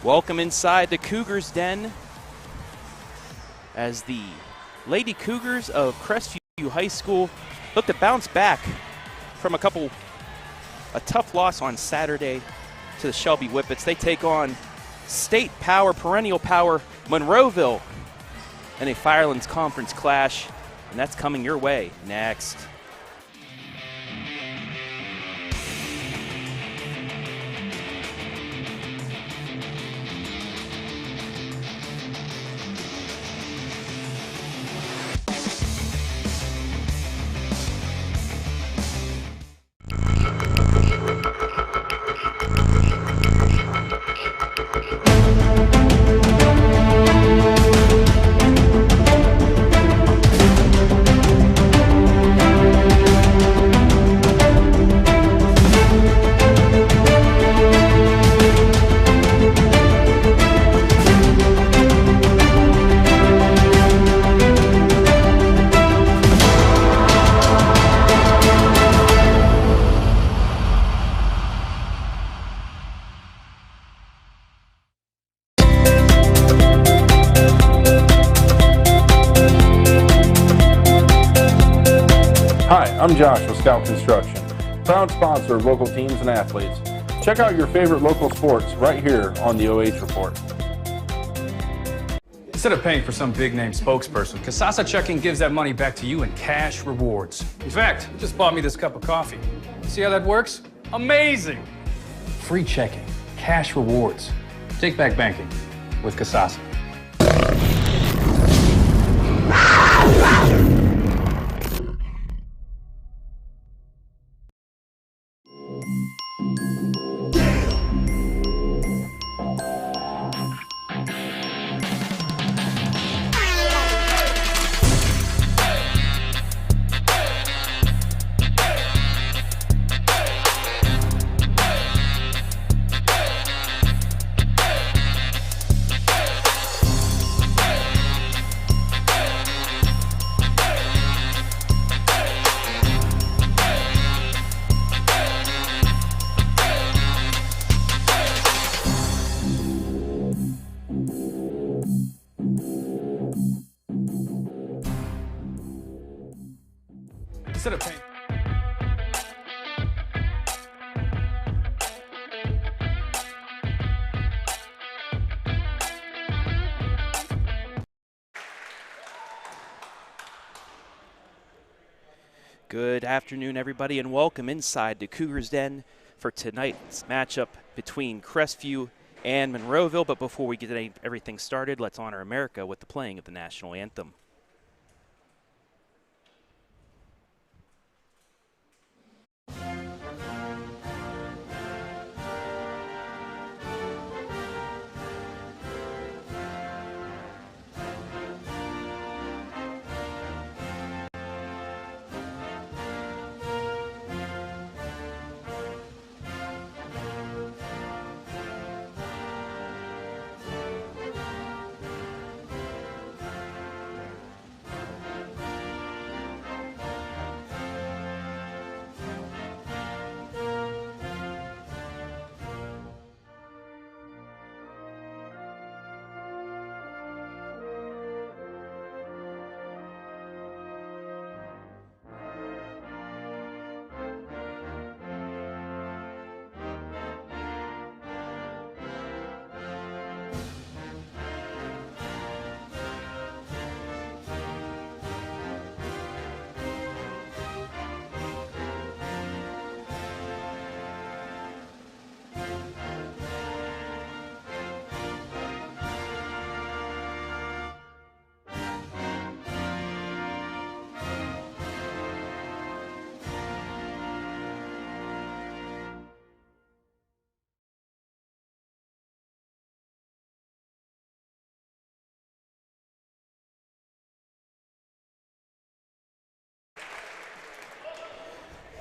Welcome inside the Cougars Den as the Lady Cougars of Crestview High School look to bounce back from a tough loss on Saturday to the Shelby Whippets. They take on state power, perennial power, Monroeville in a Firelands Conference clash, and that's coming your way next. I'm Josh with Scout Construction, proud sponsor of local teams and athletes. Check out your favorite local sports right here on the OH Report. Instead of paying for some big-name spokesperson, Kissel Checking gives that money back to you in cash rewards. In fact, you just bought me this cup of coffee. See how that works? Amazing! Free checking, cash rewards. Take back banking with Kissel. Instead of paying. Good afternoon, everybody, and welcome inside the Cougars Den for tonight's matchup between Crestview and Monroeville. But before we get everything started, let's honor America with the playing of the national anthem.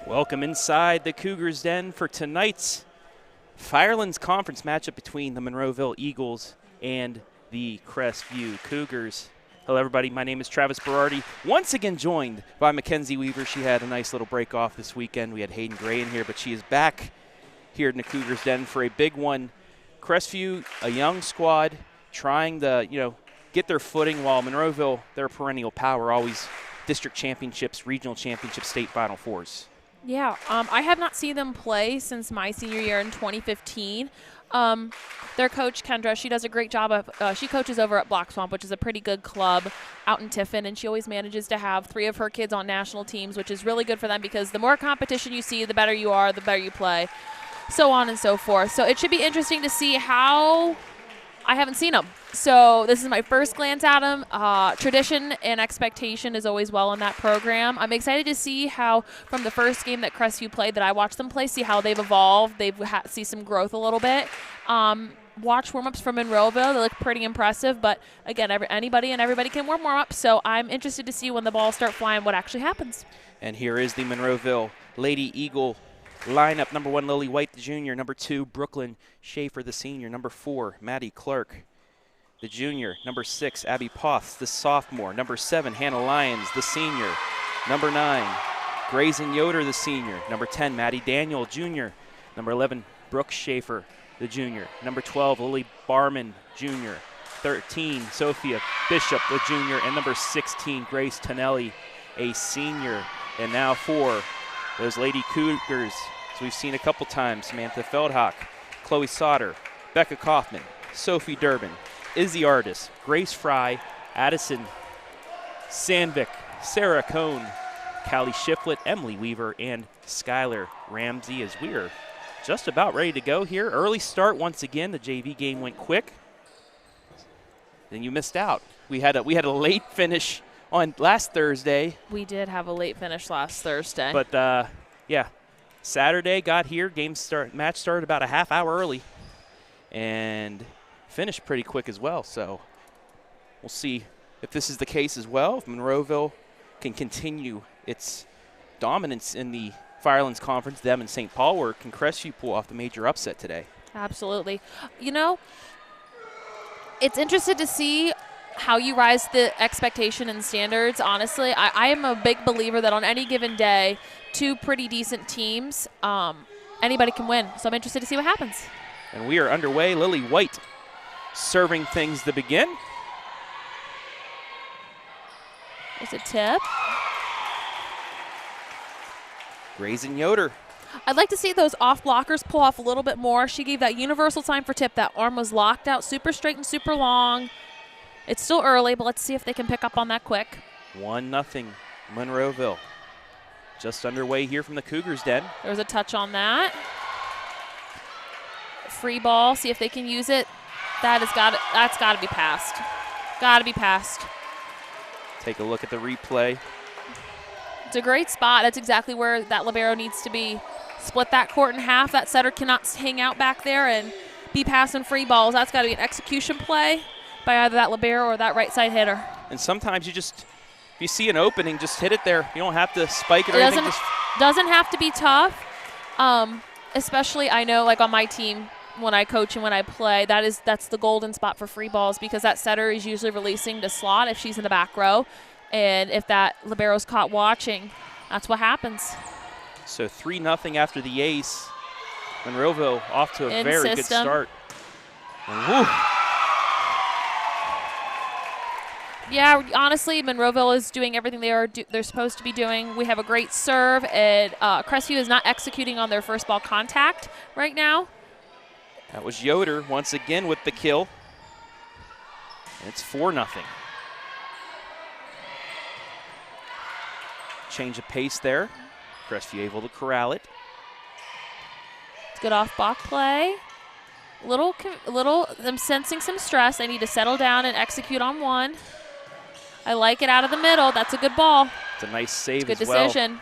Welcome inside the Cougars Den for tonight's Firelands Conference matchup between the Monroeville Eagles and the Crestview Cougars. Hello, everybody. My name is Travis Berardi, once again joined by Mackenzie Weaver. She had a nice little break off this weekend. We had Hayden Gray in here, but she is back here in the Cougars Den for a big one. Crestview, a young squad, trying to, get their footing, while Monroeville, their perennial power, always district championships, regional championships, state Final Fours. Yeah, I have not seen them play since my senior year in 2015. Their coach, Kendra, she does a great job of, she coaches over at Black Swamp, which is a pretty good club out in Tiffin, and she always manages to have 3 of her kids on national teams, which is really good for them because the more competition you see, the better you are, the better you play, so on and so forth. So it should be interesting to see how – I haven't seen them. So this is my first glance at them. Tradition and expectation is always well in that program. I'm excited to see how, from the first game that Crestview played that I watched them play, see how they've evolved. See some growth a little bit. Watch warm-ups from Monroeville. They look pretty impressive. But, again, anybody and everybody can warm-up. So I'm interested to see when the balls start flying what actually happens. And here is the Monroeville Lady Eagle lineup. Number 1, Lily White, the junior. Number 2, Brooklyn Schaefer, the senior. Number 4, Maddie Clark, the junior. Number 6, Abby Poth, the sophomore. Number 7, Hannah Lyons, the senior. Number 9, Grayson Yoder, the senior. Number 10, Maddie Daniel, junior. Number 11, Brooke Schaefer, the junior. Number 12, Lily Barman, junior. 13, Sophia Bishop, the junior. And number 16, Grace Tonelli, a senior. And now for those Lady Cougars, as we've seen a couple times, Samantha Feldhock, Chloe Sauter, Becca Kaufman, Sophie Durbin, Izzy Artis, Grace Fry, Addison Sandvik, Sarah Cohn, Callie Shiflett, Emily Weaver, and Skylar Ramsey, as we're just about ready to go here. Early start once again. The JV game went quick. Then you missed out. We had a late finish on last Thursday. We did have a late finish last Thursday. But, yeah, Saturday got here. Match started about a half hour early and finished pretty quick as well. So we'll see if this is the case as well. If Monroeville can continue its dominance in the Firelands Conference, them and St. Paul, or can Crestview pull off the major upset today? Absolutely. It's interesting to see how you rise the expectation and standards. Honestly, I am a big believer that on any given day, 2 pretty decent teams, anybody can win. So I'm interested to see what happens. And we are underway. Lily White serving things to begin. There's a tip. Grayson Yoder. I'd like to see those off blockers pull off a little bit more. She gave that universal time for tip. That arm was locked out super straight and super long. It's still early, but let's see if they can pick up on that quick. 1-0 Monroeville. Just underway here from the Cougars Den. There was a touch on that. Free ball, see if they can use it. That's got to be passed. Got to be passed. Take a look at the replay. It's a great spot. That's exactly where that libero needs to be. Split that court in half. That setter cannot hang out back there and be passing free balls. That's got to be an execution play by either that libero or that right side hitter. And sometimes if you see an opening, just hit it there. You don't have to spike it or anything. Doesn't have to be tough. Especially, I know, like on my team, when I coach and when I play, that's the golden spot for free balls, because that setter is usually releasing to slot if she's in the back row. And if that libero's caught watching, that's what happens. So 3-0 after the ace. Monroeville off to a very good start. And yeah, honestly, Monroeville is doing everything they're supposed to be doing. We have a great serve, and Crestview is not executing on their first ball contact right now. That was Yoder once again with the kill. And it's 4-0. Change of pace there. Crestview able to corral it. It's good off-block play. I'm sensing some stress. They need to settle down and execute on one. I like it out of the middle. That's a good ball. It's a nice save as well. Good decision.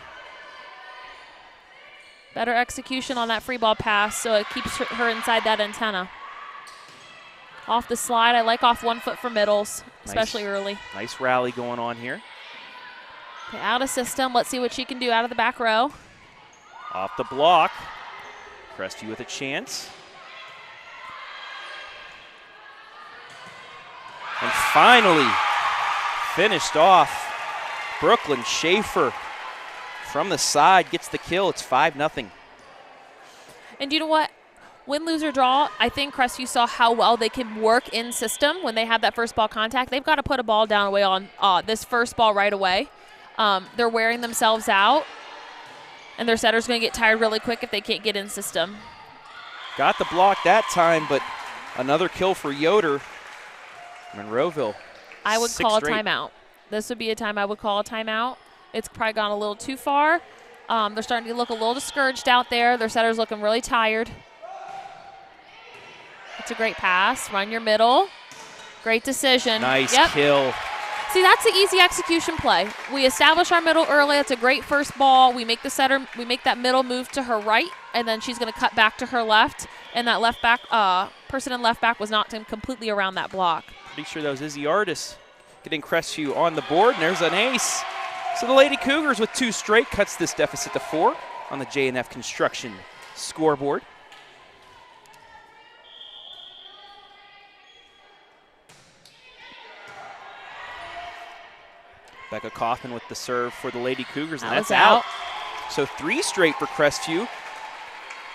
Better execution on that free ball pass, so it keeps her inside that antenna. Off the slide, I like off 1 foot for middles, especially early. Nice rally going on here. Okay, out of system. Let's see what she can do out of the back row. Off the block. Crestview with a chance. And finally finished off. Brooklyn Schaefer from the side gets the kill. It's 5-0. And you know what? Win, lose, or draw, I think Crestview saw how well they can work in system when they have that first ball contact. They've got to put a ball down away on this first ball right away. They're wearing themselves out, and their setter's going to get tired really quick if they can't get in system. Got the block that time, but another kill for Yoder. Monroeville. I would call a timeout. This would be a time I would call a timeout. It's probably gone a little too far. They're starting to look a little discouraged out there. Their setter's looking really tired. It's a great pass. Run your middle. Great decision. Nice kill. See, that's the easy execution play. We establish our middle early. It's a great first ball. We make the setter, we make that middle move to her right, and then she's going to cut back to her left. And that left back, person in left back was knocked in completely around that block. Pretty sure that was Izzy Artis getting Crestview on the board, and there's an ace. So the Lady Cougars with 2 straight cuts this deficit to 4 on the J&F Construction scoreboard. Becca Kaufman with the serve for the Lady Cougars, and that's out. So 3 straight for Crestview.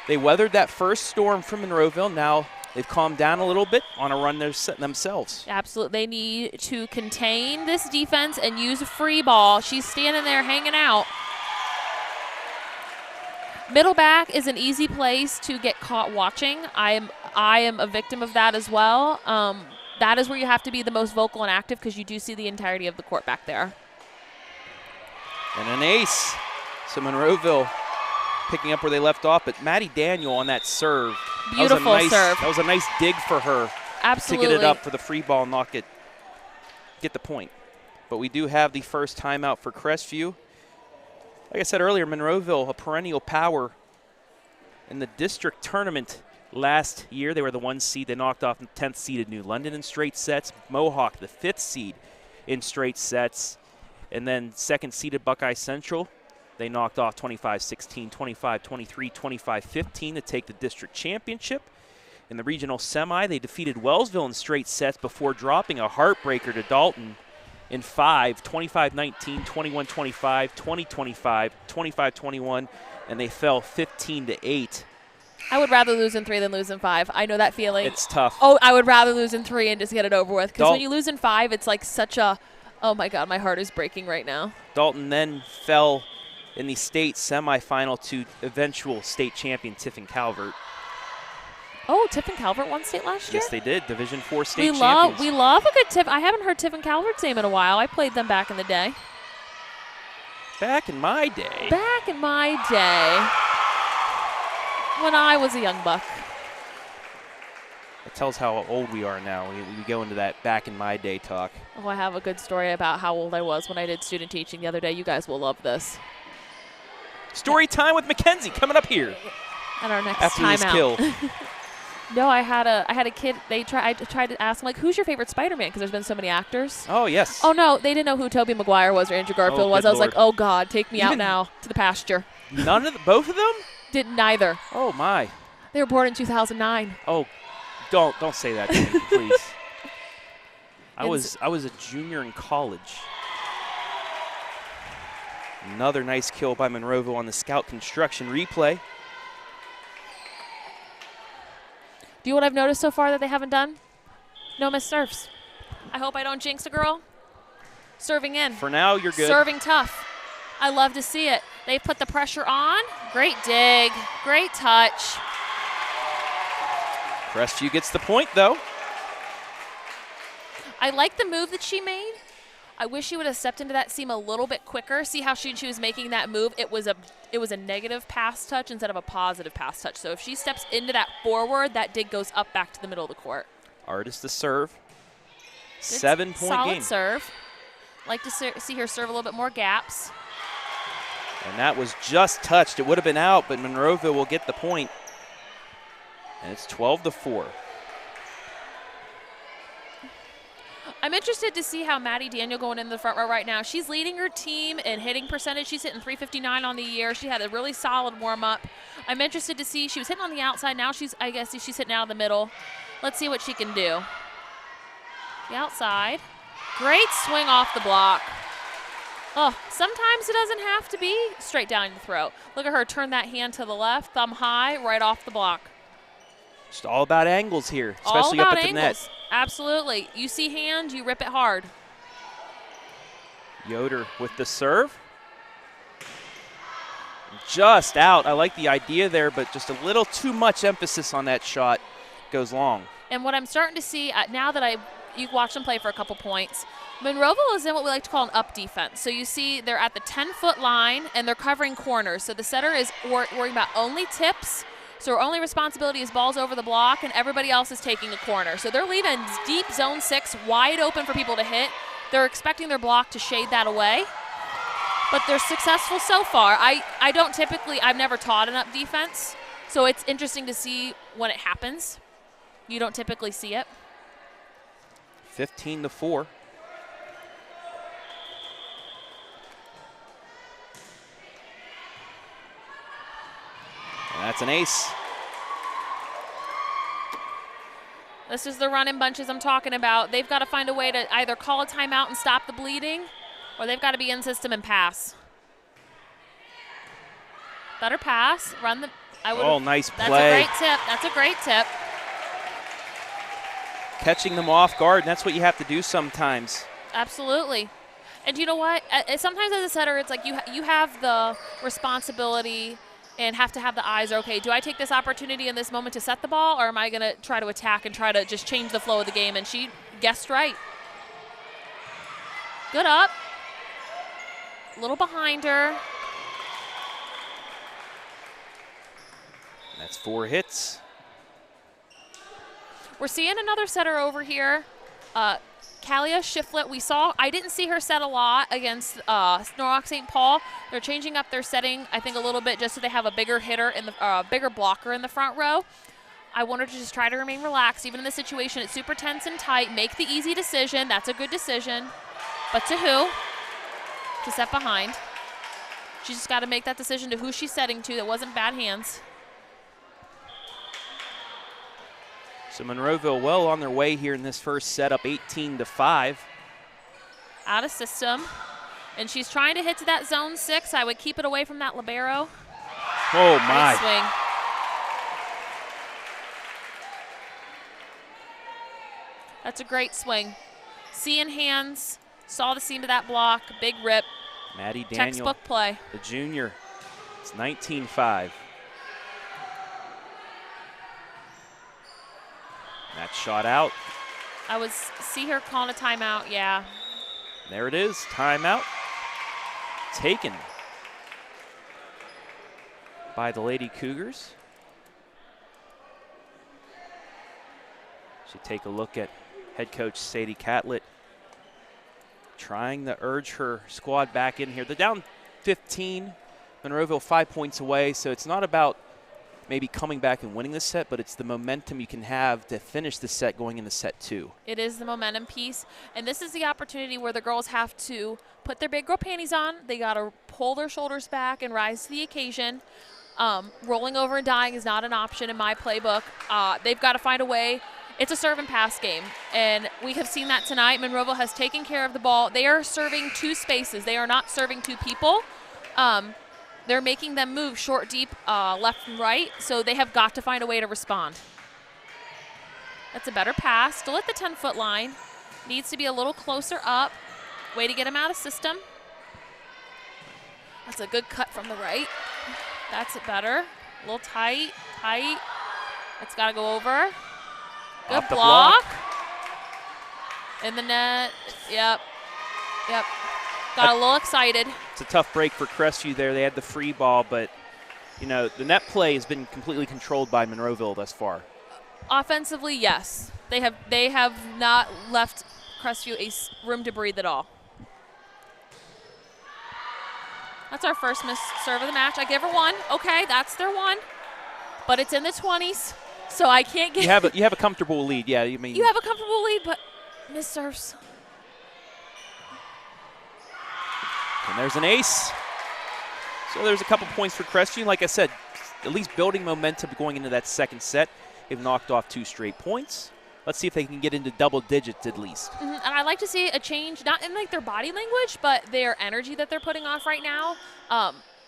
They weathered that first storm from Monroeville. Now they've calmed down a little bit on a run themselves. Absolutely. They need to contain this defense and use a free ball. She's standing there hanging out. Middle back is an easy place to get caught watching. I am a victim of that as well. That is where you have to be the most vocal and active because you do see the entirety of the court back there. And an ace. So Monroeville picking up where they left off, but Maddie Daniel on that serve. Beautiful serve. That was a nice dig for her. Absolutely. To get it up for the free ball and get the point. But we do have the first timeout for Crestview. Like I said earlier, Monroeville, a perennial power in the district tournament last year. They were the 1 seed. They knocked off the 10th seeded New London in straight sets. Mohawk, the 5th seed in straight sets. And then 2nd seeded Buckeye Central. They knocked off 25-16, 25-23, 25-15 to take the district championship. In the regional semi, they defeated Wellsville in straight sets before dropping a heartbreaker to Dalton in 5, 25-19, 21-25, 20-25, 25-21, and they fell 15-8. I would rather lose in 3 than lose in 5. I know that feeling. It's tough. Oh, I would rather lose in 3 and just get it over with. Because when you lose in 5, it's like such a, oh my God, my heart is breaking right now. Dalton then fell in the state semifinal to eventual state champion Tiffin Calvert. Oh, Tiffin Calvert won state last year? Yes, they did. Division IV state champions. We love a good Tiffin. I haven't heard Tiffin Calvert's name in a while. I played them back in the day. Back in my day? Back in my day. When I was a young buck. It tells how old we are now. We go into that back in my day talk. Oh, I have a good story about how old I was when I did student teaching the other day. You guys will love this. Story time with Mackenzie coming up here. At our next after timeout. this kill. No, I had a kid. I tried to ask him, like, who's your favorite Spider-Man? Because there's been so many actors. Oh, yes. Oh, no, they didn't know who Tobey Maguire was or Andrew Garfield was. I was like, oh, God, take me out now to the pasture. Both of them? Didn't neither. Oh, my. They were born in 2009. Oh, don't say that to me, please. I was a junior in college. Another nice kill by Monroeville on the Scout Construction replay. Do you know what I've noticed so far that they haven't done? No missed serves. I hope I don't jinx a girl. Serving in. For now, you're good. Serving tough. I love to see it. They put the pressure on. Great dig. Great touch. Crestview gets the point, though. I like the move that she made. I wish she would have stepped into that seam a little bit quicker. See how she was making that move? It was a negative pass touch instead of a positive pass touch. So if she steps into that forward, that dig goes up back to the middle of the court. Artis the serve. 7-point game. Solid serve. Like to see her serve a little bit more gaps. And that was just touched. It would have been out, but Monroeville will get the point. And it's 12-4. I'm interested to see how Maddie Daniel going in the front row right now. She's leading her team in hitting percentage. She's hitting .359 on the year. She had a really solid warm-up. I'm interested to see. She was hitting on the outside. Now I guess she's hitting out of the middle. Let's see what she can do. The outside. Great swing off the block. Oh, sometimes it doesn't have to be straight down your throat. Look at her turn that hand to the left, thumb high, right off the block. Just all about angles here, All especially about up at the angles. net. Absolutely. You see hand, you rip it hard. Yoder with the serve. Just out. I like the idea there, but just a little too much emphasis on that shot. Goes long. And what I'm starting to see now that you watch them play for a couple points, Monroeville is in what we like to call an up defense. So you see they're at the 10-foot line and they're covering corners. So the setter is worrying about only tips. So our only responsibility is balls over the block, and everybody else is taking a corner. So they're leaving deep zone 6 wide open for people to hit. They're expecting their block to shade that away. But they're successful so far. I've never taught an up defense, so it's interesting to see when it happens. You don't typically see it. 15-4. And that's an ace. This is the running bunches I'm talking about. They've got to find a way to either call a timeout and stop the bleeding, or they've got to be in system and pass. Better pass. Run the. Nice play. That's a great tip. That's a great tip. Catching them off guard, and that's what you have to do sometimes. Absolutely. And you know what? Sometimes as a setter, it's like you have the responsibility and have to have the eyes. Okay, do I take this opportunity in this moment to set the ball, or am I going to try to attack and try to just change the flow of the game? And she guessed right. Good up. A little behind her. That's 4 hits. We're seeing another setter over here. Kalia Shiflett, I didn't see her set a lot against Norwalk St. Paul. They're changing up their setting, I think, a little bit just so they have a bigger hitter, bigger blocker in the front row. I want her to just try to remain relaxed. Even in this situation, it's super tense and tight. Make the easy decision. That's a good decision. But to who? To set behind. She's just got to make that decision to who she's setting to. That wasn't bad hands. So Monroeville well on their way here in this first set, up 18-5. Out of system. And she's trying to hit to that zone 6. I would keep it away from that libero. Oh, my. Great swing. That's a great swing. Seeing hands, saw the seam to that block, big rip. Maddie Daniel, textbook play. The junior. It's 19-5. That shot out. I see her calling a timeout, yeah. There it is, timeout. Taken by the Lady Cougars. Should take a look at head coach Sadie Catlett trying to urge her squad back in here. They're down 15. Monroeville 5 points away, so it's not about maybe coming back and winning this set, but it's the momentum you can have to finish the set going into set 2. It is the momentum piece, and this is the opportunity where the girls have to put their big girl panties on. They got to pull their shoulders back and rise to the occasion. Rolling over and dying is not an option in my playbook. They've got to find a way. It's a serve and pass game, and we have seen that tonight. Monroeville has taken care of the ball. They are serving 2 spaces. They are not serving 2 people. They're making them move short, deep, left and right, so they have got to find a way to respond. That's a better pass. Still at the 10-foot line. Needs to be a little closer up. Way to get him out of system. That's a good cut from the right. That's it better. A little tight, tight. It's got to go over. Good Off the block. In the net. Yep. Yep. Got a little excited. It's a tough break for Crestview there. They had the free ball, but, you know, the net play has been completely controlled by Monroeville thus far. Offensively, yes. They have not left Crestview a room to breathe at all. That's our first missed serve of the match. I give her 1. Okay, that's their 1. But it's in the 20s, so I can't get You have a comfortable lead, yeah. You have a comfortable lead, but missed serves. And there's an ace. So there's a couple points for Crestview. Like I said, at least building momentum going into that second set. They've knocked off 2 straight points. Let's see if they can get into double digits at least. Mm-hmm. And I'd like to see a change, not in like their body language, but their energy that they're putting off right now.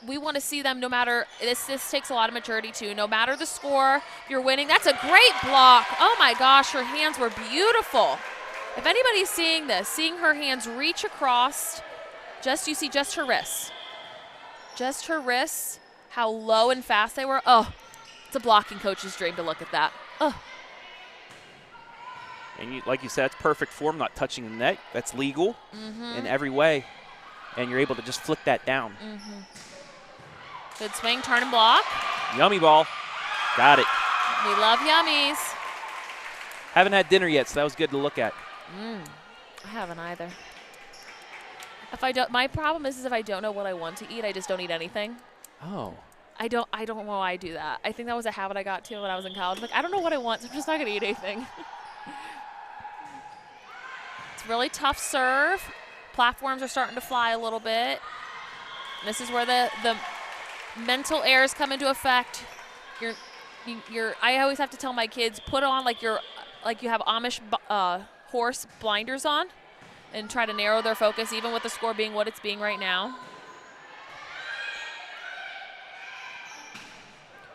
we want to see them no matter, this takes a lot of maturity too. No matter the score, if you're winning. That's a great block. Oh my gosh, her hands were beautiful. If anybody's seeing this, seeing her hands reach across, you see just her wrists. Just her wrists, how low and fast they were. Oh, it's a blocking coach's dream to look at that. Oh. And like you said, it's perfect form, not touching the net. That's legal in every way. And you're able to just flick that down. Good swing, turn and block. Yummy ball. Got it. We love yummies. Haven't had dinner yet, so that was good to look at. I haven't either. My problem is if I don't know what I want to eat, I just don't eat anything. Oh. I don't know why I do that. I think that was a habit I got to when I was in college. Like, I don't know what I want, so I'm just not going to eat anything. It's really tough serve. Platforms are starting to fly a little bit. And this is where the mental errors come into effect. I always have to tell my kids, put on like you have Amish horse blinders on and try to narrow their focus, even with the score being what it's being right now.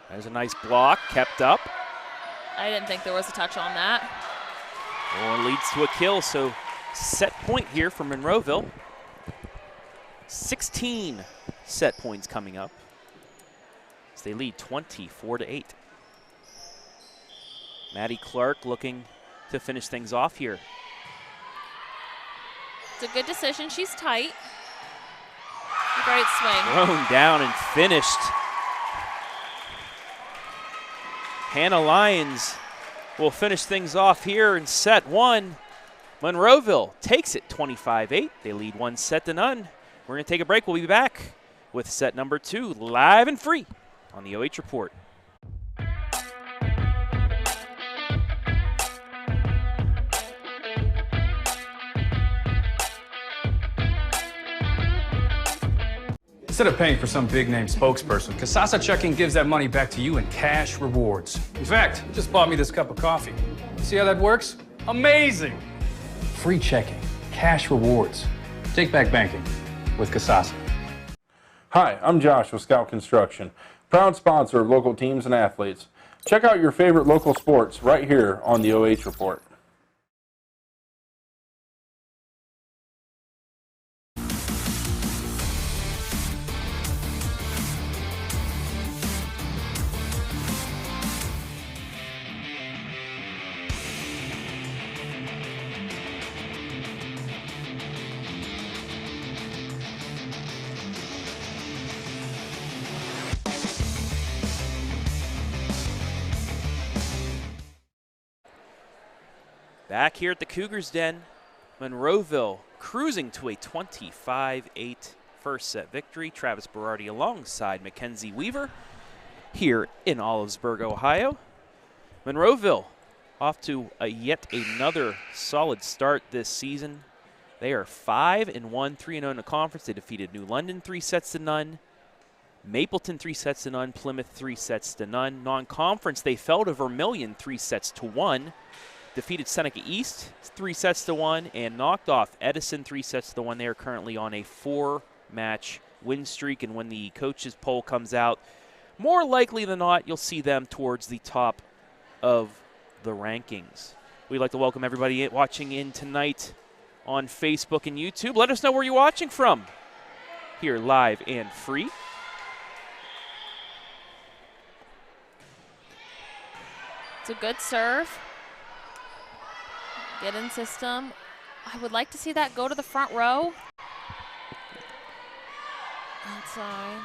There's a nice block, kept up. I didn't think there was a touch on that. Oh, it leads to a kill, so set point here for Monroeville. 16 set points coming up as they lead 24-8. Maddie Clark looking to finish things off here. It's a good decision. She's tight. Great swing. Thrown down and finished. Hannah Lyons will finish things off here in set one. Monroeville takes it 25-8. They lead 1-0. We're going to take a break. We'll be back with set number 2, live and free on the OH Report. Instead of paying for some big-name spokesperson, Casasa Checking gives that money back to you in cash rewards. In fact, you just bought me this cup of coffee. See how that works? Amazing! Free checking, cash rewards. Take back banking with Casasa. Hi, I'm Josh with Scout Construction, proud sponsor of local teams and athletes. Check out your favorite local sports right here on the OH Report. Back here at the Cougars Den, Monroeville cruising to a 25-8 first set victory. Travis Berardi alongside Mackenzie Weaver here in Olivesburg, Ohio. Monroeville off to yet another solid start this season. They are 5-1, 3-0 in the conference. They defeated New London 3-0, Mapleton 3-0, Plymouth 3-0. Non-conference, they fell to Vermilion 3-1. Defeated Seneca East 3-1 and knocked off Edison 3-1. They are currently on a 4-match win streak, and when the coaches poll comes out, more likely than not, you'll see them towards the top of the rankings. We'd like to welcome everybody watching in tonight on Facebook and YouTube. Let us know where you're watching from here live and free. It's a good serve. Get in system. I would like to see that go to the front row. Outside.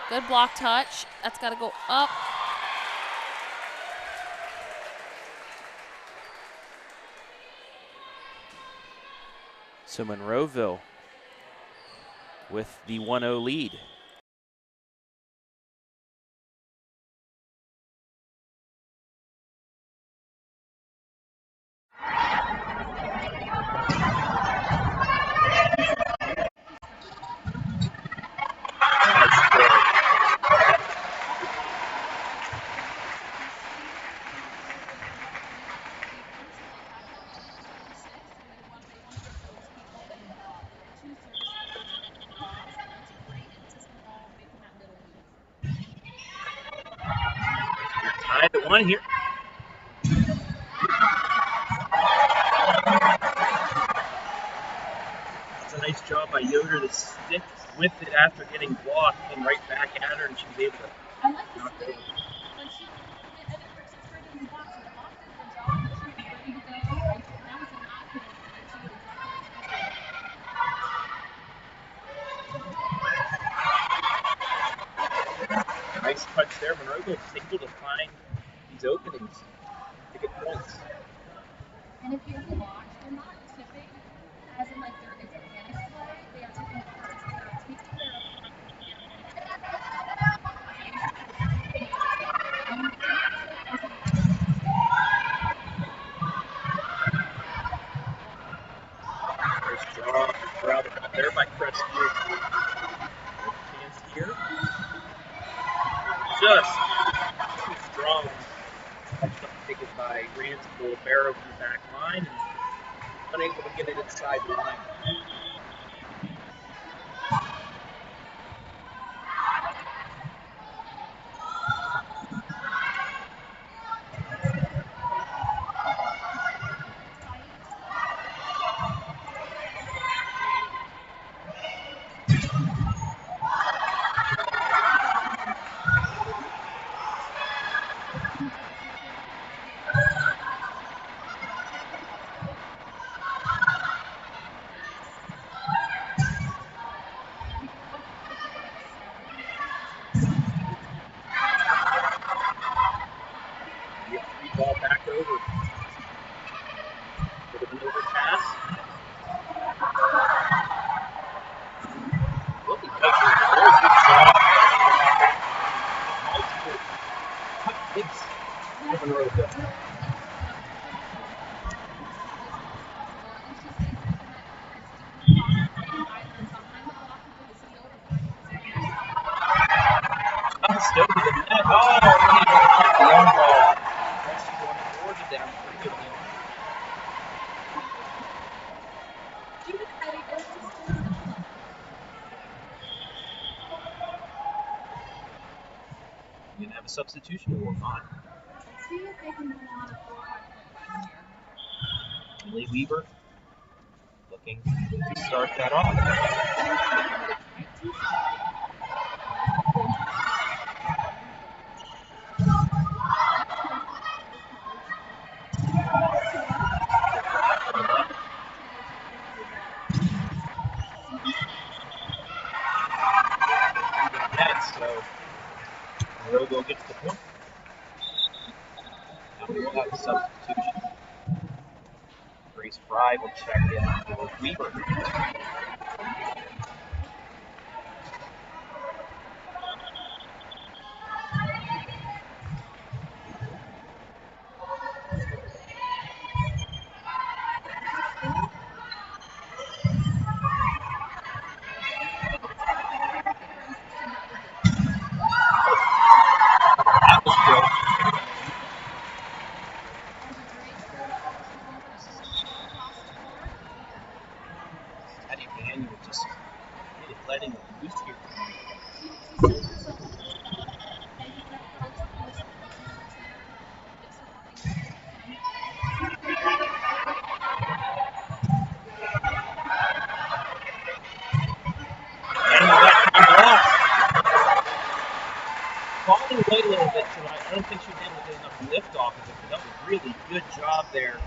Good block touch. That's got to go up. So Monroeville with the 1-0 lead. one here. That's a nice job by Yoder to stick with it after getting blocked, came right back at her, and she was able to knock it over. Nice touch there. Monroeville is able to find these openings to get points. And if you watch, they're not tipping as in like there is a panic play. They are taking cards. They are taking their opponent. Nice job. Rather got there by Crestview. Chance here. Just too strong. Taken by Ramsey. Barrow from the back line. And unable to get it inside the line. Ball back over. Bit of an overpass. Looking good. Very good job. Multiple hits for Monroeville. Still to the net. Oh, long ball. That's going towards it down pretty good. You're going to have a substitution to work on. Let's see if they can move on a 4-5 point here. Emily Weaver looking to start that off. So Monroeville gets the point. Now we will have a substitution. Grace Fry will check in for Weaver. That was good. Teddy Daniel just really letting it loose here. And that time off. Falling away a little bit tonight. I don't think she was able to get enough lift off of it, but that was a really good job there.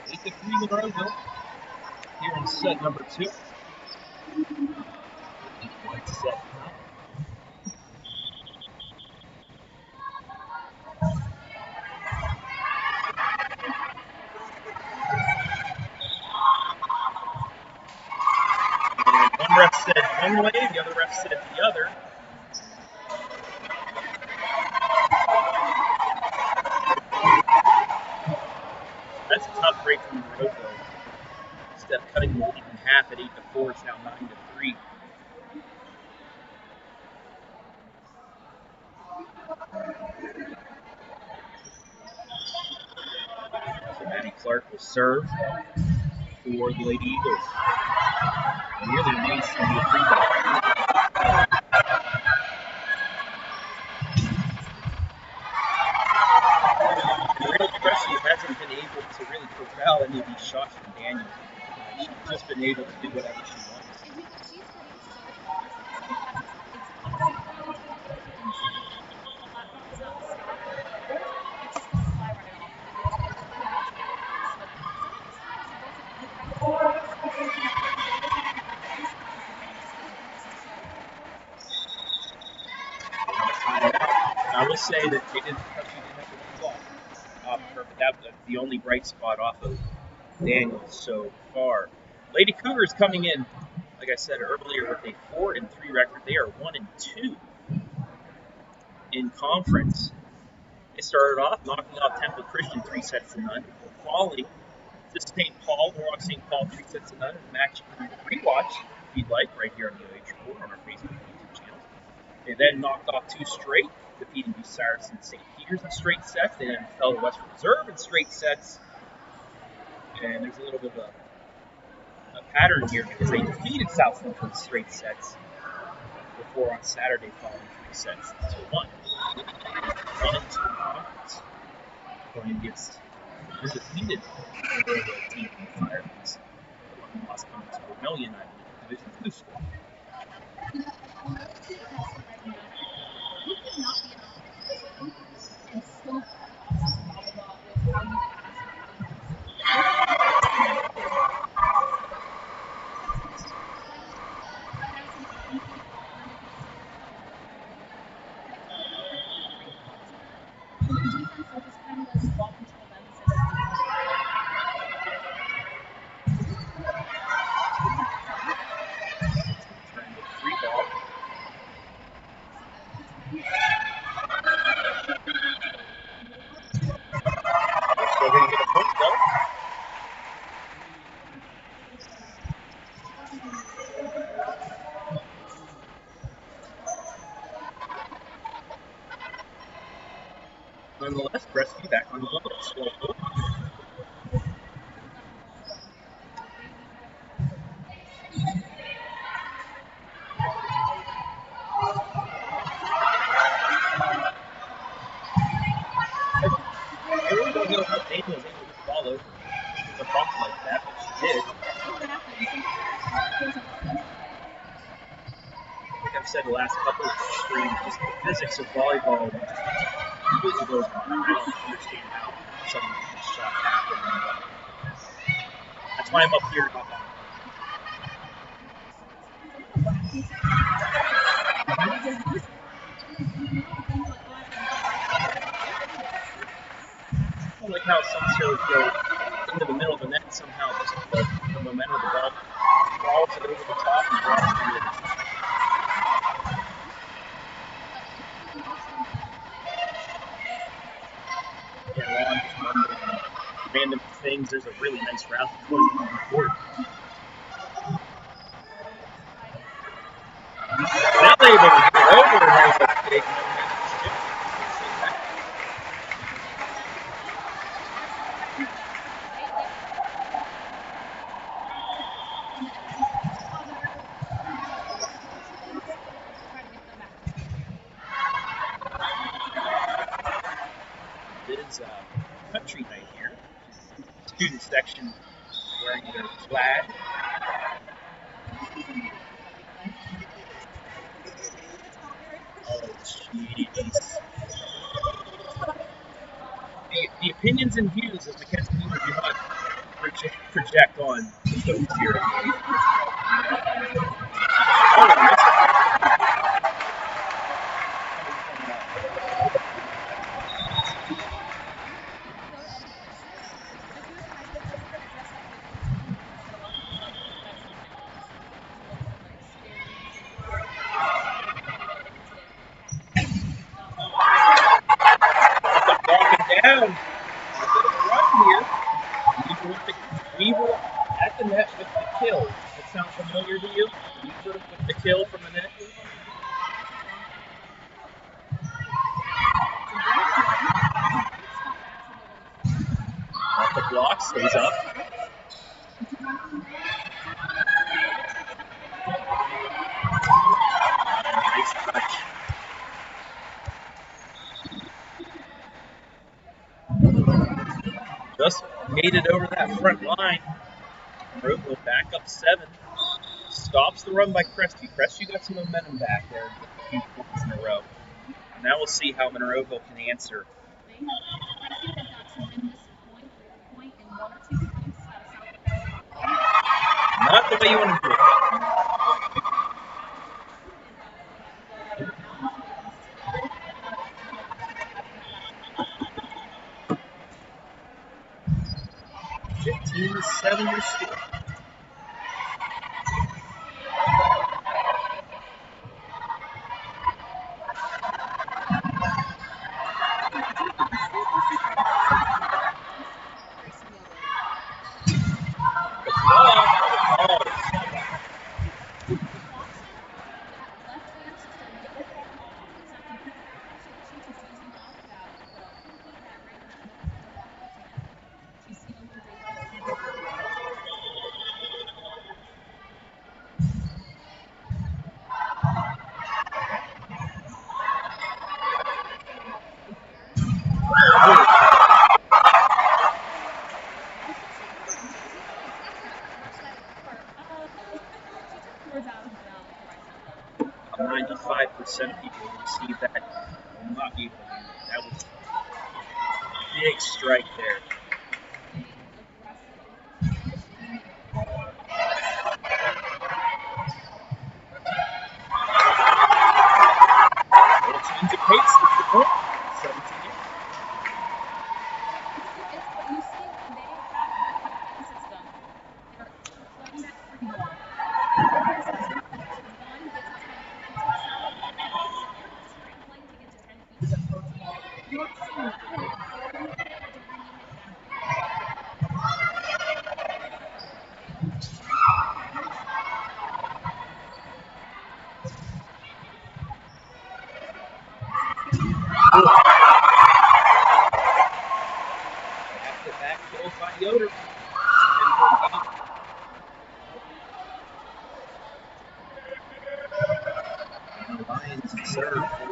It's 8-3 Monroeville here in set number 2. 8-1 set time. One ref said one way, the other ref said the other. That's a tough break from Monroeville. Instead of cutting the lead in half at 8-4, it's now 9-3. serve for the Lady Eagles. Really nice to be a free ball. Really Crestview hasn't been able to really corral any of these shots from Daniel. She's just been able to do whatever she wants. I will say that she didn't have to ball off her, but that was the only bright spot off of Daniel so far. Lady Cougars coming in, like I said earlier, with a 4-3 record. They are 1-2 in conference. They started off knocking off Temple Christian 3-0, falling to St. Paul, Norwalk St. Paul 3-0. Match you can rewatch if you'd like right here on the OH.REPORT on our Facebook and YouTube channels. They then knocked off 2 straight, defeating Bucyrus and St. Peter's in straight sets. They then fell to Western Reserve in straight sets. And there's a little bit of a pattern here because they defeated South Central in straight sets before on Saturday falling 3 sets to 1. 1-2 in conference. Going against undefeated team in the Firelands. One loss coming to Vermilion, I believe, Division 2 school. Nonetheless, Crestview back on the ball. I really don't know how Daniel was able to get the ball over with a bump like that, but she did. Like I've said the last couple of streams, just the physics of volleyball really goes on. I don't understand how suddenly these shots happen. That's why I'm up here. I like how some serves go into the middle of the net and somehow just the momentum of the ball falls it over the top and drops it in. Yeah, Ron just mumbling random things. There's a really nice route going on the court. Now they're able to get it over and there's a big momentum shift. It is country night here. Student section wearing their flag. Oh, jeez. The opinions and views of the Kissel do not project on the folks here. Oh, nice. Down. A bit of a run here. Weaver at the net with the kill. That sound familiar to you? Weaver with the kill from the net. Off the block. stays up. Nice touch. Just made it over that front line. Monroeville back up 7. Stops the run by Crestview. Crestview got some momentum back there. A few points in a row. Now we'll see how Monroeville can answer. Crestview has got to win this point in 1 or 2 points out of South Dakota. Not the way you want to do it. $15-7 your score. About 95% of people who receive that will not be able to do that. That was a big strike there. Both teams at pace with the point. 17-8. Back goal by Yoder. And the Lions serve for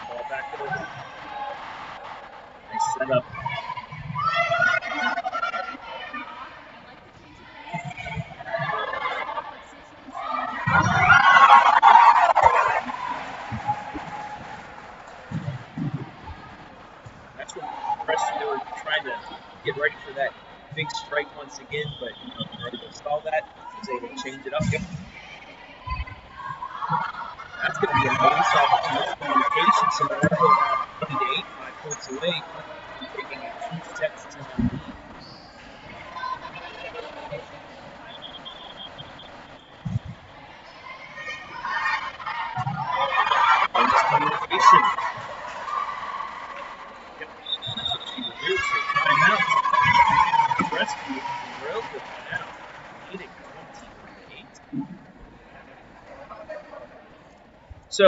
ball back over. They set up. That's what Crestview were trying to get ready for that big strike once again, but Monroeville saw that, was able to change it up. Yep. That's going to be a nice opportunity for communication. So Monroeville now 20-8, 5 points away, taking a 2-10 lead. Communication. Yep, that's what she will do. So timeout. Crestview Monroeville now leading 28. So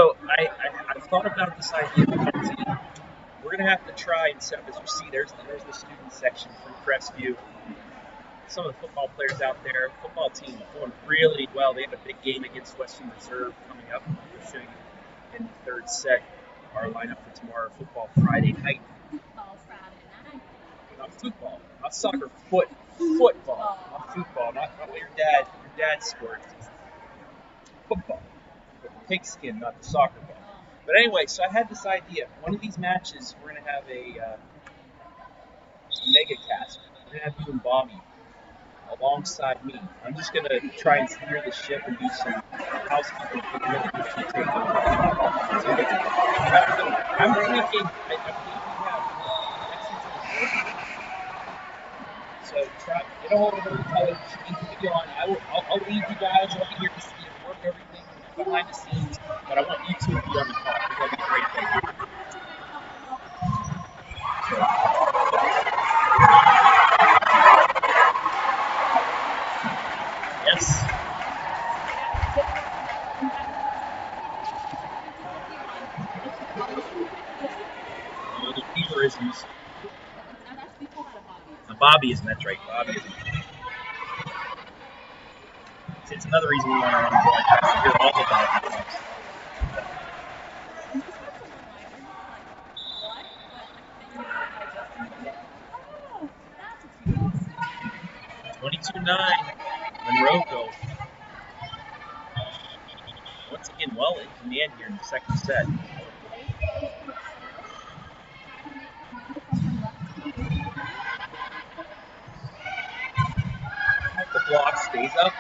I've thought about this idea of penalty. We're going to have to try and set up, as you see, there's the student section from Crestview. Some of the football players out there, football team doing really well. They have a big game against Western Reserve coming up. We'll show you in the third set our lineup for tomorrow, football Friday night. Not football, not soccer, football, not football, not what your dad's sport. Football, with the pigskin, not the soccer ball. But anyway, so I had this idea. One of these matches, we're going to have a mega cast. We're going to have you and Bobby alongside me. I'm just going to try and steer the ship and do some housekeeping for the minute if you take over. I'm thinking, I believe we have so try, get a hold of her, tell her she needs to be on. I'll lead you guys. I'll be here to see and work everything behind the scenes, but I want you two to be on the call. It's going to be a great thing. mannerisms. Bobbyism, that's right, Bobbyism. It's another reason we want to run broadcast to hear all the Bobbyisms. 22-9, Monroeville. Once again, well in command here in the second set. The block stays up.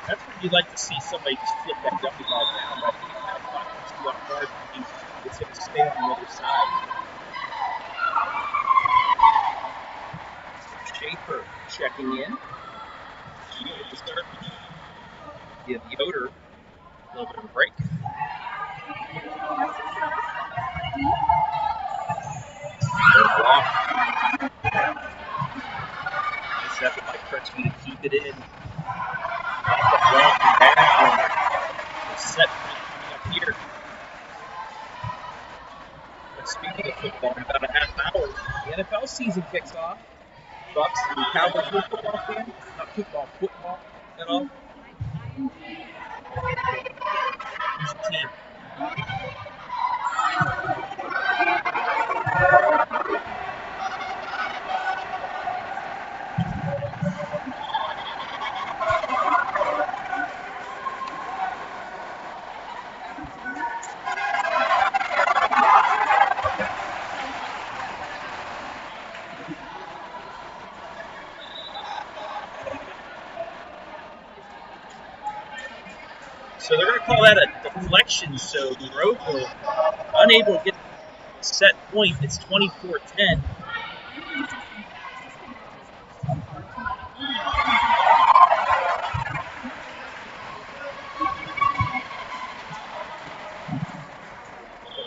That's what you'd like to see, somebody just flip that dummy ball down. But I think that block puts you off guard. It's going to stay on the other side. Schaefer checking in. She with the start. Give Yoder a little bit of a break. Good block. Nice effort by Crestview to keep it in. Off the block and down. The set point coming up here. But speaking of football, in about a half hour, the NFL season kicks off. Bucks and Cowboys football fan? Not football, football at all? Who's the team? So they're going to call that a deflection. So Monroeville unable to get the set point. It's 24-10.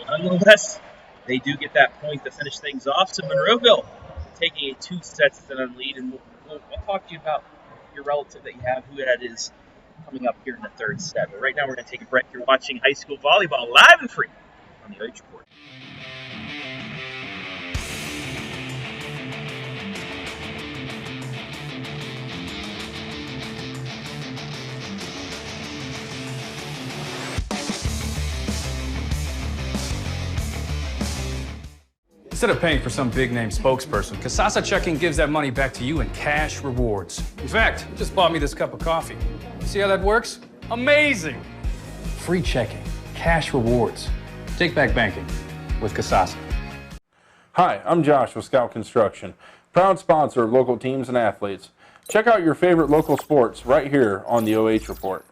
Nonetheless, they do get that point to finish things off. So Monroeville taking a 2-set lead, and I'll talk to you about your relative that you have, who that is, coming up here in the third set. But right now we're going to take a break. You're watching high school volleyball live and free on the OH.REPORT. Instead of paying for some big-name spokesperson, Casasa Checking gives that money back to you in cash rewards. In fact, you just bought me this cup of coffee. See how that works? Amazing! Free checking, cash rewards. Take back banking with Casasa. Hi, I'm Josh with Scout Construction, proud sponsor of local teams and athletes. Check out your favorite local sports right here on the OH.REPORT.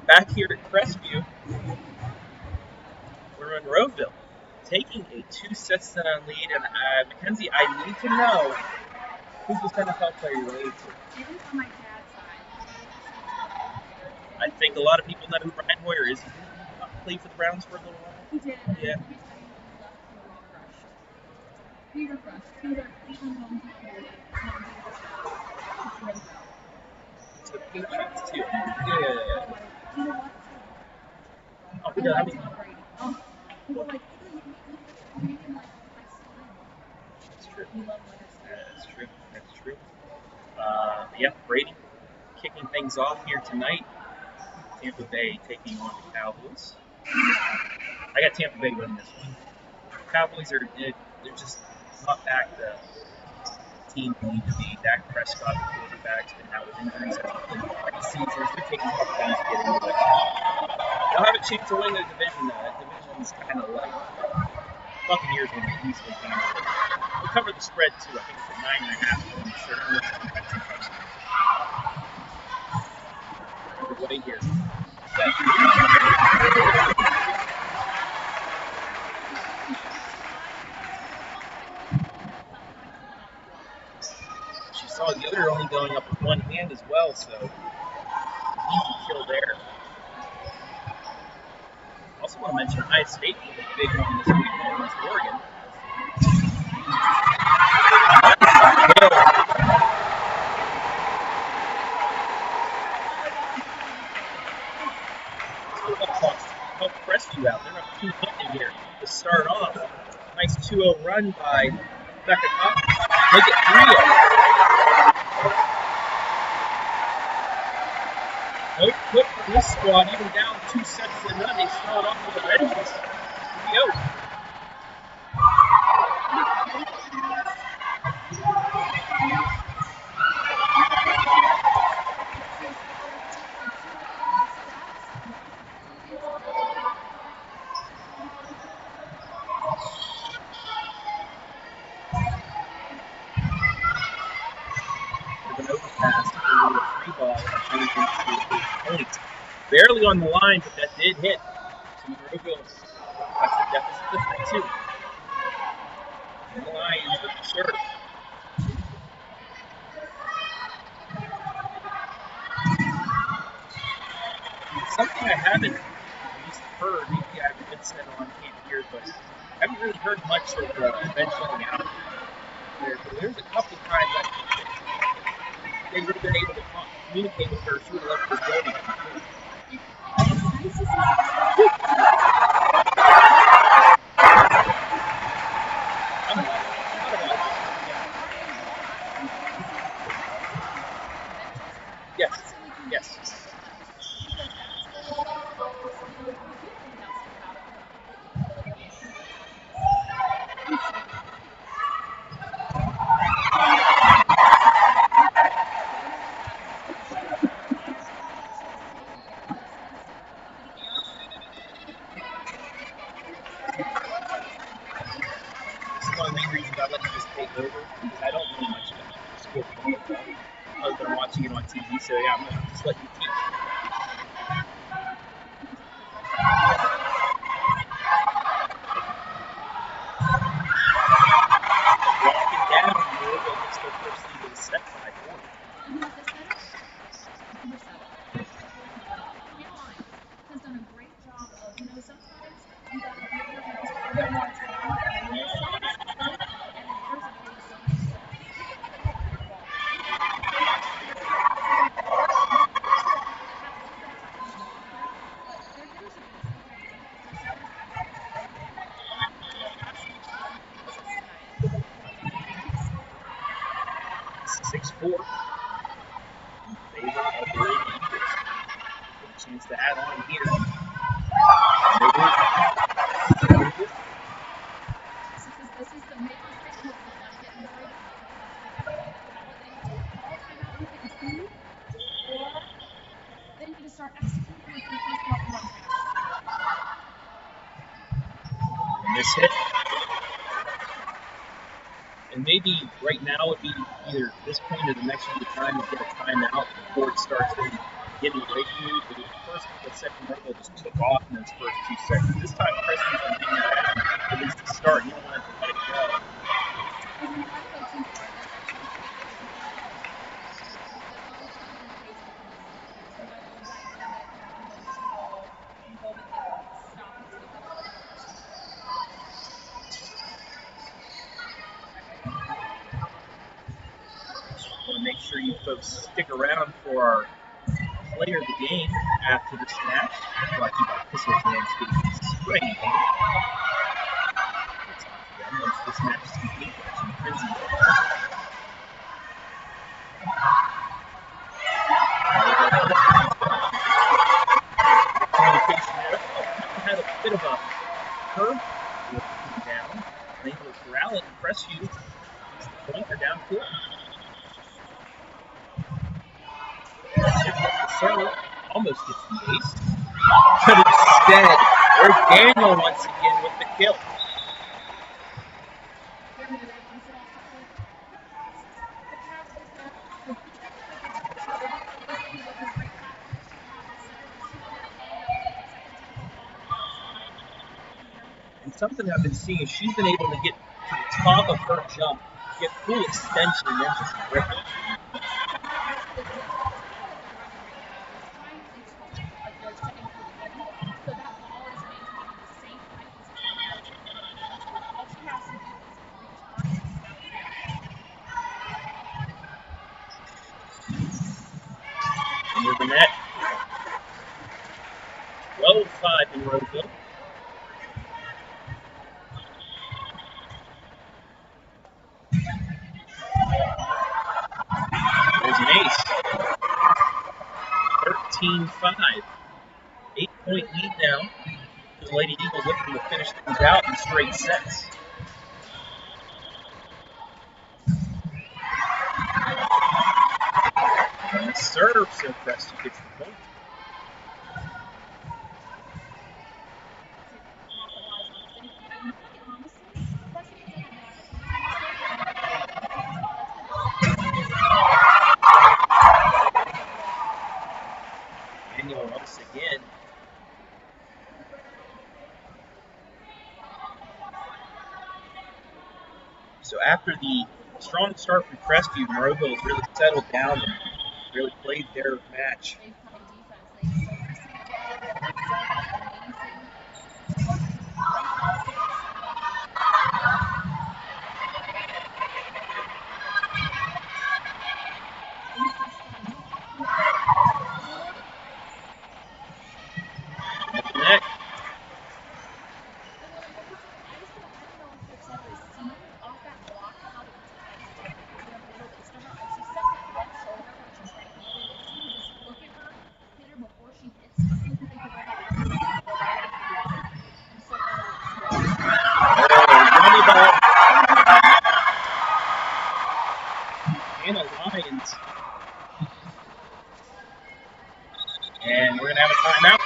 Back here at Crestview, we're Monroeville, taking a 2-set lead. And Mackenzie, I need to know, who's this NFL player you're related to? Even on my dad's side. I think a lot of people know who Brian Hoyer is. He played for the Browns for a little while. He did. Yeah. He refreshed. To the Patriots, too. Yeah. You know what? Oh, he does. I mean, that's true. That's true. Yeah, Brady kicking things off here tonight. Tampa Bay taking on the Cowboys. I got Tampa Bay winning this one. Cowboys they're just not back the team they need to be. Dak Prescott, the quarterback's been out with injuries at the seasons. They're taking a couple games to get into it. They'll have a chance to win the division, though. That division's kind of like Buccaneers when they easily handle it. We'll cover the spread, too. I think it's at 9.5 points. They're going to look at 2 touchdowns. Underway here. She saw the other only going up with one hand as well, so easy kill there. Also want to mention Ohio State with a big one this week against Oregon. run by Becca Cougars. Make it 3-0. No quick from this squad, even down 2 sets to none. They start off with the vengeance. 3-0. With an overpass, a little free ball that turned into a point. Barely on the line, but that did hit. So Monroeville cuts the deficit to 3-2. And the Lions with the serve. Something I haven't at least heard, maybe I've been said on camp here, but I haven't really heard much of eventually out there. There's a couple times I think that they would have been able to communicate with her through the left of the building. Yes. One of the main reasons I let you just take over because I don't know much about sport volleyball other than watching it on TV. So yeah, I'm gonna just let you teach. Walking down, Monroeville gets their first lead of the set by 4. Caroline has done a great job of, sometimes you gotta give her just a little more time and then there's a pace Six 6-4 in favor of the Lady Eagles. Get a chance to add on here. This is the make or stick move that I'm getting afraid of. Call timeout within 2, or they need to start executing with their first couple run pass. And this hit. And maybe right now would be either this point or the next one, the time to get a timeout before it starts really getting away from you. But the first and second Monroeville just took off in those first 2 seconds. This time, Crestview can hang around at least to start. You don't want to let it go. If you try to go too far, they'll execute it. They'll go to the pace with this. You gotta go dynamic and go slow and go with it. Stop and take it. Want to make sure you folks stick around for our player of the game after this match. Brought to you by Kissel Landscaping Spray Paint. We'll talk to them once this match is complete. Watching Crimson. Communication there. Had a bit of a curve down. Unable to corral it and Crestview. It's the point. They're down 4. Serve almost gets the ace, but instead, there's Daniel once again with the kill. And something I've been seeing is she's been able to get to the top of her jump, get full extension, and then just rip it. Into the net. 12-5 in Monroeville. ace. 13-5. 8-point lead now. The Lady Eagles looking to finish things out in straight sets. And the serve, so Crestview gets the point. Daniel once again. So after the strong start from Crestview, Monroeville has really settled down and really played their match. Net. Volleyball. Anna Lyons. And we're going to have a timeout.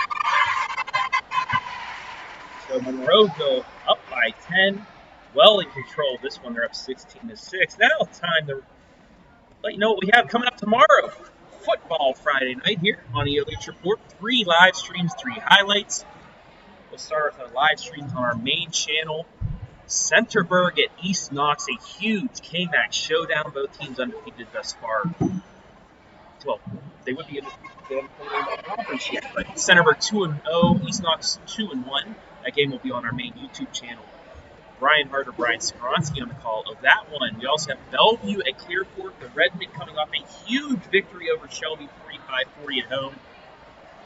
So Monroeville up by 10. Well in control. This one, they're up 16-6. Now it's time to let you know what we have coming up tomorrow. Football Friday night here on the OH.REPORT. 3 live streams, 3 highlights. We'll start with our live streams on our main channel. Centerburg at East Knox, a huge KMAC showdown. Both teams undefeated thus far. Well, they would be undefeated. They haven't played in the conference yet, but Centerburg 2-0, East Knox 2-1. That game will be on our main YouTube channel. Brian Hart or Brian Skronsky on the call of that one. We also have Bellevue at Clearport. The Redmen coming off a huge victory over Shelby, 45-40 at home.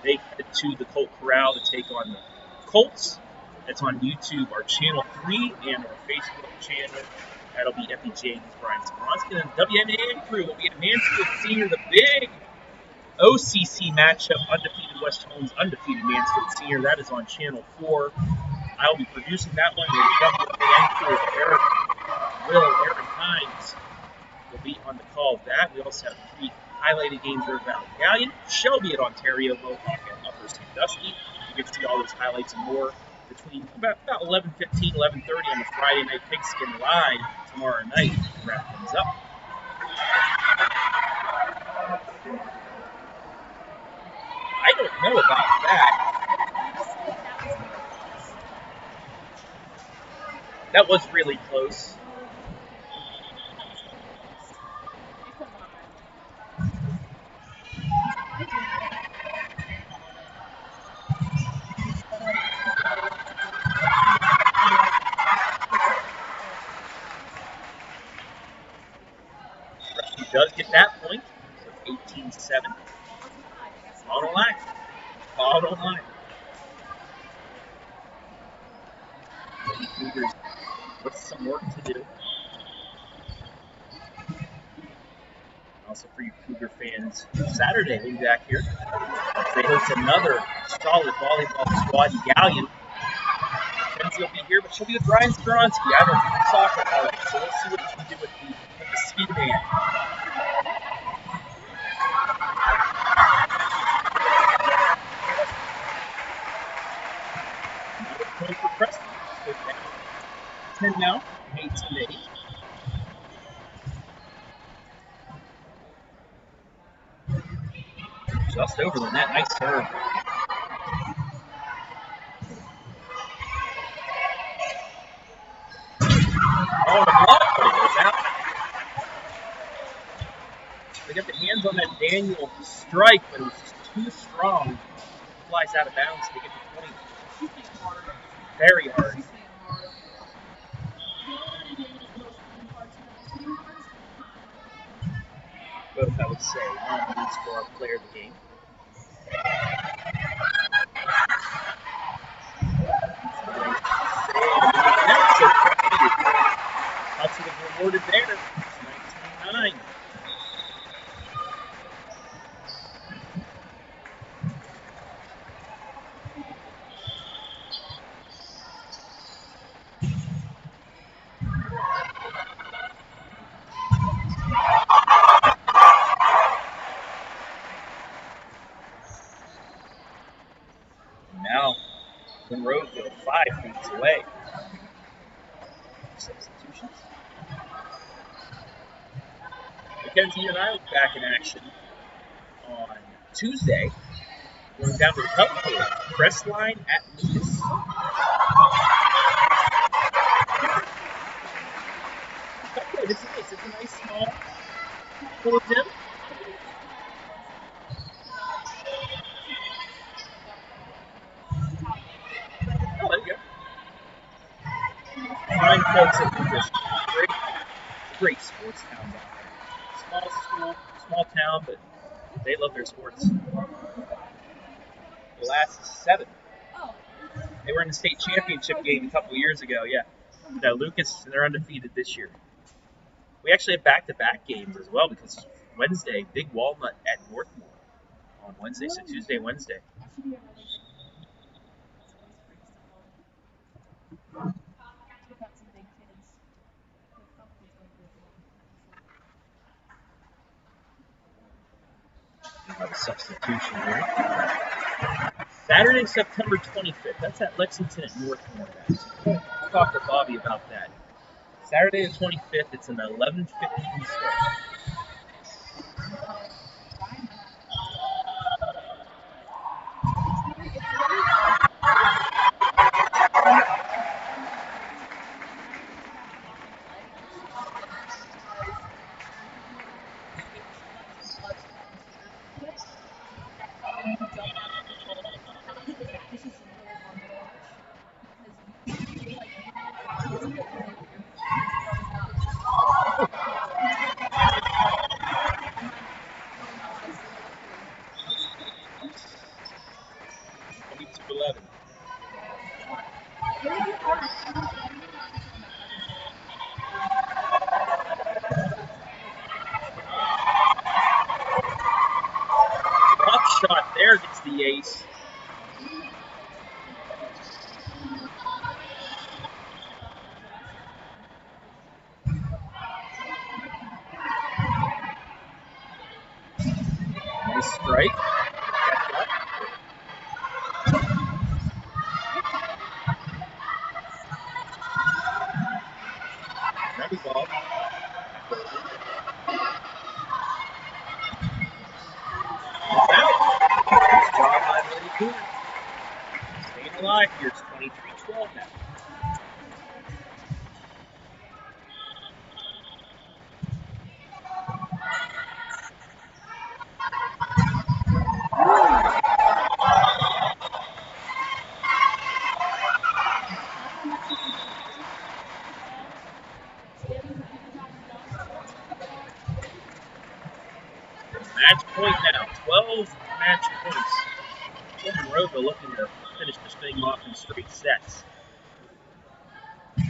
They head to the Colt Corral to take on the Colts. That's on YouTube, our Channel 3, and our Facebook channel. That'll be Effie James, Brian Skronsky. And the WNBA crew will be at Mansfield Senior, the big OCC matchup, undefeated West Holmes, undefeated Mansfield Senior. That is on Channel 4. I will be producing that one with WNBA crew. Aaron Hines will be on the call of that. We also have 3 highlighted games for Valley Galleon, Shelby at Ontario, Mohawk at Upper Sandusky. You can see all those highlights and more between about 11:15, 11:30 on the Friday night Pigskin Live tomorrow night to wrap things up. I don't know about that. That was really close. He does get that point, so 18-7. Out on line. Out on line. Cougars with some work to do. Also for you Cougar fans, Saturday we'll be back here. They host another solid volleyball squad in Galleon. Mackenzie will be here, but she'll be with Brian Skronsky. I don't do soccer highlights, so let's see what we can do with the speed man. Another point for Preston. 10 now, 18-8. Just over the net, nice serve. Oh, the block, but it goes out. They got the hands on that Daniel strike, but it was just too strong. It flies out of bounds to get the point. Very hard. Both, I would say, nominees for our player of the game. Hudson was rewarded there. 19-9. Mackenzie and I will be back in action on Tuesday. Going down to the Cup for Crestline at Lucas. It's nice. It's a nice small little gym. Oh, there you go. Fine folks at Lucas. Great sports town down there. Small school, small town, but they love their sports. The last 7. They were in the state championship game a couple years ago, yeah. Now Lucas, they're undefeated this year. We actually have back-to-back games as well because Wednesday, Big Walnut at Northmore on Wednesday, so Tuesday, Wednesday. Have a substitution here. Saturday, September 25th. That's at Lexington at Northmore. We'll talk to Bobby about that. Saturday the 25th. It's an 11:15 start. Shot there gets the ace. Nice strike. Remy ball. Staying alive here. It's 23-12 now. Match point now. 12 match points. Monroeville looking to finish this thing off in straight sets. He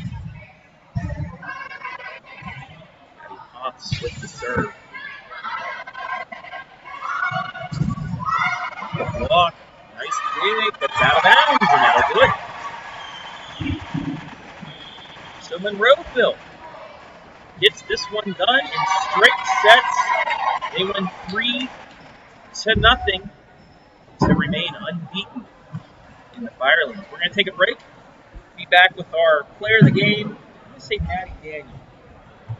pops with the serve. Good block. Nice create. That's out of bounds, and that'll do it. So Monroeville gets this one done in straight sets. They win 3-0 to remain unbeaten in the Firelands. We're going to take a break. Be back with our player of the game. I'm going to say Maddie Daniel.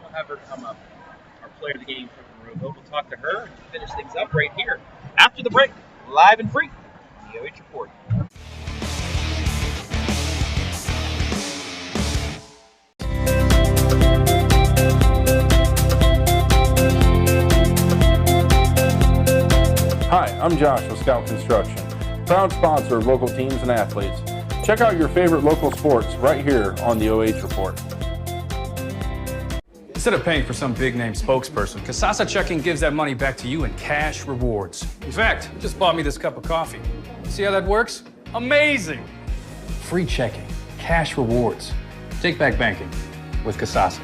We'll have her come up. Our player of the game from Monroeville. We'll talk to her and finish things up right here after the break, live and free on the OH Report. Hi, I'm Josh with Scout Construction, proud sponsor of local teams and athletes. Check out your favorite local sports right here on the OH Report. Instead of paying for some big-name spokesperson, Casasa Checking gives that money back to you in cash rewards. In fact, you just bought me this cup of coffee. See how that works? Amazing! Free checking, cash rewards. Take back banking with Casasa.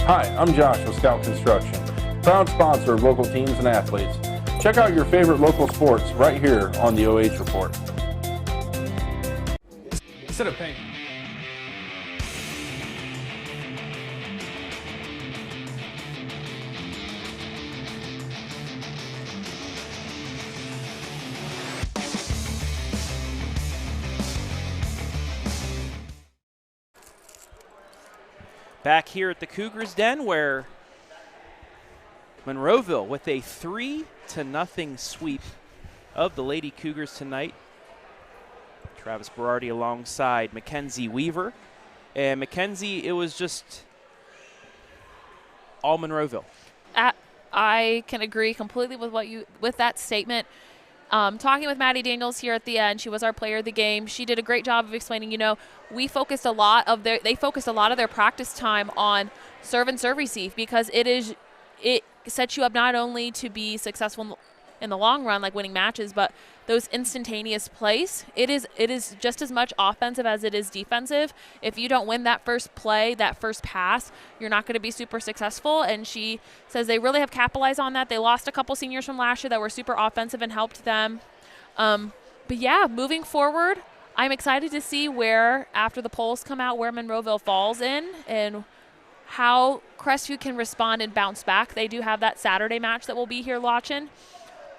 Hi, I'm Josh with Scout Construction, proud sponsor of local teams and athletes. Check out your favorite local sports right here on the OH Report. Instead of paint. Back here at the Cougars Den, where Monroeville with a 3-0 sweep of the Lady Cougars tonight. Travis Berardi alongside Mackenzie Weaver. And Mackenzie, it was just all Monroeville. I can agree completely with that statement. Talking with Maddie Daniels here at the end, she was our player of the game. She did a great job of explaining, they focused a lot of their practice time on serve and serve receive, because it sets you up not only to be successful in the long run, like winning matches, but those instantaneous plays. It is just as much offensive as it is defensive. If you don't win that first play, that first pass, you're not going to be super successful. And she says they really have capitalized on that. They lost a couple seniors from last year that were super offensive and helped them. But yeah, moving forward, I'm excited to see where, after the polls come out, where Monroeville falls in and how Crestview can respond and bounce back. They do have that Saturday match that we'll be here watching.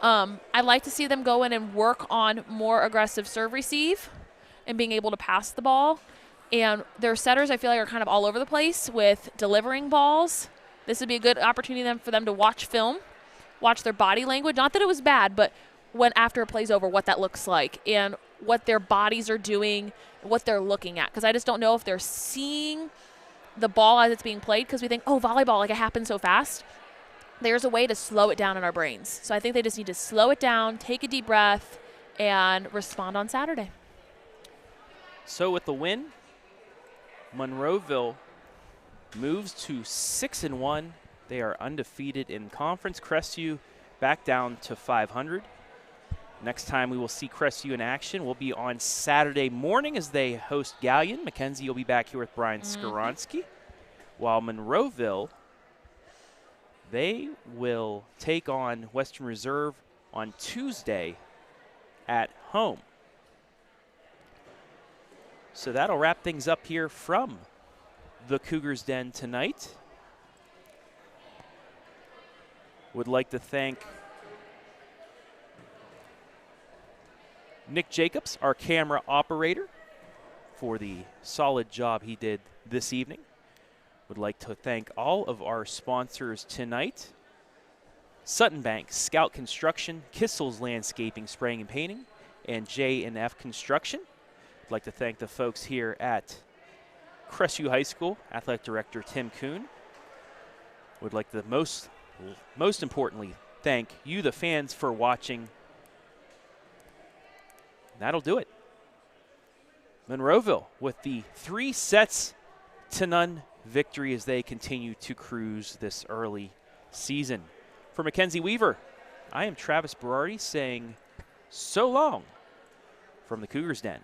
I'd like to see them go in and work on more aggressive serve receive and being able to pass the ball. And their setters, I feel like, are kind of all over the place with delivering balls. This would be a good opportunity then for them to watch film, watch their body language. Not that it was bad, but when after a play's over, what that looks like and what their bodies are doing, what they're looking at. Because I just don't know if they're seeing the ball as it's being played, because we think, oh, volleyball, like it happens so fast. There's a way to slow it down in our brains. So I think they just need to slow it down, take a deep breath, and respond on Saturday. So with the win, Monroeville moves to 6-1. They are undefeated in conference. Crestview back down to 500. Next time we will see Crestview in action will be on Saturday morning as they host Gallion. Mackenzie will be back here with Brian Skoronsky, while Monroeville, they will take on Western Reserve on Tuesday at home. So that'll wrap things up here from the Cougars Den tonight. Would like to thank Nick Jacobs, our camera operator, for the solid job he did this evening. Would like to thank all of our sponsors tonight. Sutton Bank, Scout Construction, Kissel's Landscaping, Spraying and Painting, and J&F Construction. I'd like to thank the folks here at Crestview High School, Athletic Director Tim Kuhn. Would like to most importantly thank you, the fans, for watching. That'll do it. Monroeville with the 3-0 victory as they continue to cruise this early season. For Mackenzie Weaver, I am Travis Berardi saying so long from the Cougars Den.